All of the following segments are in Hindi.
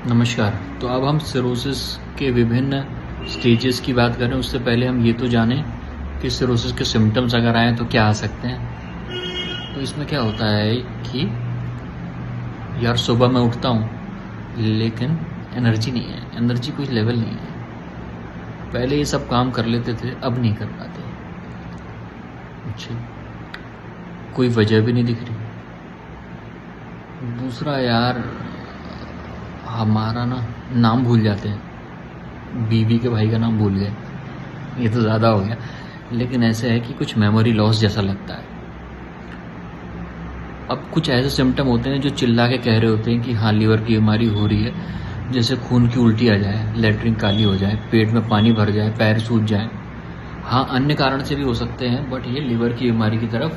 नमस्कार। तो अब हम सिरोसिस के विभिन्न स्टेजेस की बात करें, उससे पहले हम ये तो जानें कि सिरोसिस के सिम्टम्स अगर आएँ तो क्या आ सकते हैं। तो इसमें क्या होता है कि यार सुबह मैं उठता हूँ लेकिन एनर्जी नहीं है, एनर्जी कोई लेवल नहीं है। पहले ये सब काम कर लेते थे, अब नहीं कर पाते। अच्छा, कोई वजह भी नहीं दिख रही। दूसरा यार, हमारा नाम भूल जाते हैं, बीवी के भाई का नाम भूल गए, ये तो ज़्यादा हो गया। लेकिन ऐसे है कि कुछ मेमोरी लॉस जैसा लगता है। अब कुछ ऐसे सिम्टम होते हैं जो चिल्ला के कह रहे होते हैं कि हाँ लीवर की बीमारी हो रही है, जैसे खून की उल्टी आ जाए, लेटरिन काली हो जाए, पेट में पानी भर जाए, पैर सूज जाए। हाँ, अन्य कारण से भी हो सकते हैं, बट ये लीवर की बीमारी की तरफ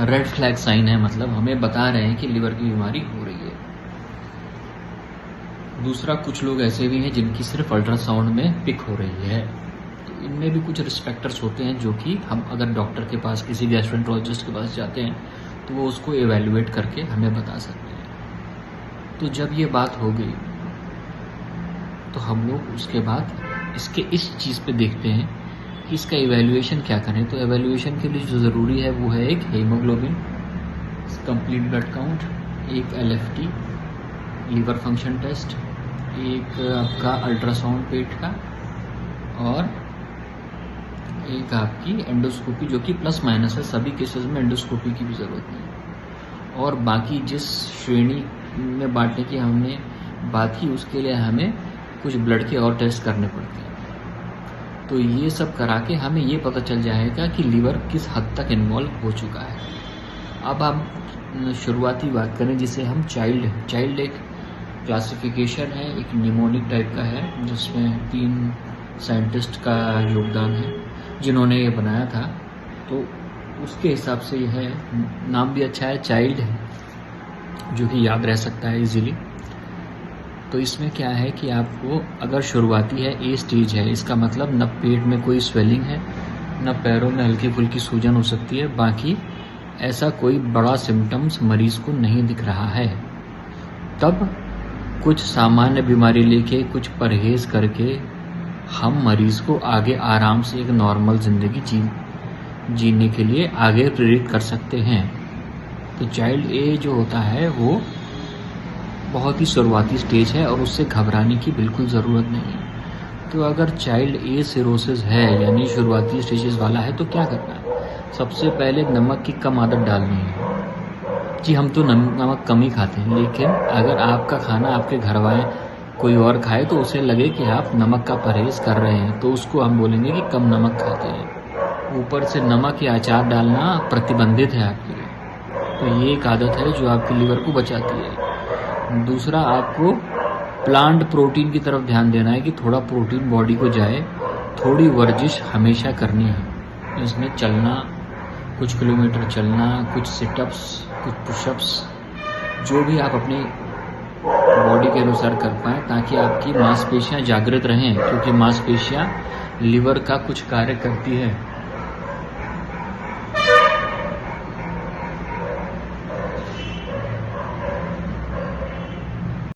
रेड फ्लैग साइन है, मतलब हमें बता रहे हैं कि लीवर की बीमारी हो रही है। दूसरा, कुछ लोग ऐसे भी हैं जिनकी सिर्फ अल्ट्रासाउंड में पिक हो रही है। तो इनमें भी कुछ रिस्क फैक्टर्स होते हैं जो कि हम अगर डॉक्टर के पास, किसी गैस्ट्रोएंटरोलॉजिस्ट के पास जाते हैं तो वो उसको एवेल्युएट करके हमें बता सकते हैं। तो जब ये बात हो गई तो हम लोग उसके बाद इसके इस चीज़ पे देखते हैं कि इसका एवेल्युएशन क्या करें। तो एवेल्युएशन के लिए जो ज़रूरी है वो है एक हीमोग्लोबिन, कंप्लीट ब्लड काउंट, एक LFT लीवर फंक्शन टेस्ट, एक आपका अल्ट्रासाउंड पेट का, और एक आपकी एंडोस्कोपी, जो कि प्लस माइनस है, सभी केसेस में एंडोस्कोपी की भी ज़रूरत नहीं है। और बाकी जिस श्रेणी में बांटने की हमने बात की उसके लिए हमें कुछ ब्लड के और टेस्ट करने पड़ते हैं। तो ये सब करा के हमें ये पता चल जाएगा कि लीवर किस हद तक इन्वॉल्व हो चुका है। अब हम शुरुआती बात करें जिसे हम चाइल्ड एक क्लासिफिकेशन है, एक निमोनिक टाइप का है, जिसमें 3 साइंटिस्ट का योगदान है जिन्होंने ये बनाया था। तो उसके हिसाब से यह है, नाम भी अच्छा है, चाइल्ड है, जो कि याद रह सकता है इजीली। तो इसमें क्या है कि आपको अगर शुरुआती है, ए स्टेज है, इसका मतलब न पेट में कोई स्वेलिंग है, न पैरों में हल्की फुल्की सूजन हो सकती है, बाकी ऐसा कोई बड़ा सिम्टम्स मरीज़ को नहीं दिख रहा है। तब कुछ सामान्य बीमारी लेके, कुछ परहेज करके हम मरीज़ को आगे आराम से एक नॉर्मल ज़िंदगी जीने के लिए आगे प्रेरित कर सकते हैं। तो चाइल्ड ए जो होता है वो बहुत ही शुरुआती स्टेज है और उससे घबराने की बिल्कुल ज़रूरत नहीं है। तो अगर चाइल्ड ए सिरोसिस है, यानी शुरुआती स्टेजेस वाला है, तो क्या करना है? सबसे पहले नमक की कम आदत डालनी है। जी, हम तो नमक कम ही खाते हैं, लेकिन अगर आपका खाना आपके घर वाले कोई और खाए तो उसे लगे कि आप नमक का परहेज़ कर रहे हैं, तो उसको हम बोलेंगे कि कम नमक खाते हैं। ऊपर से नमक या अचार डालना प्रतिबंधित है आपके लिए। तो ये एक आदत है जो आपके लीवर को बचाती है। दूसरा, आपको प्लांट प्रोटीन की तरफ ध्यान देना है कि थोड़ा प्रोटीन बॉडी को जाए। थोड़ी वर्जिश हमेशा करनी है, इसमें चलना, कुछ किलोमीटर चलना, कुछ सिटअप्स, कुछ पुशअप्स, जो भी आप अपनी बॉडी के अनुसार कर पाएँ, ताकि आपकी मांसपेशियां जागृत रहें, क्योंकि मांसपेशियां लीवर का कुछ कार्य करती है।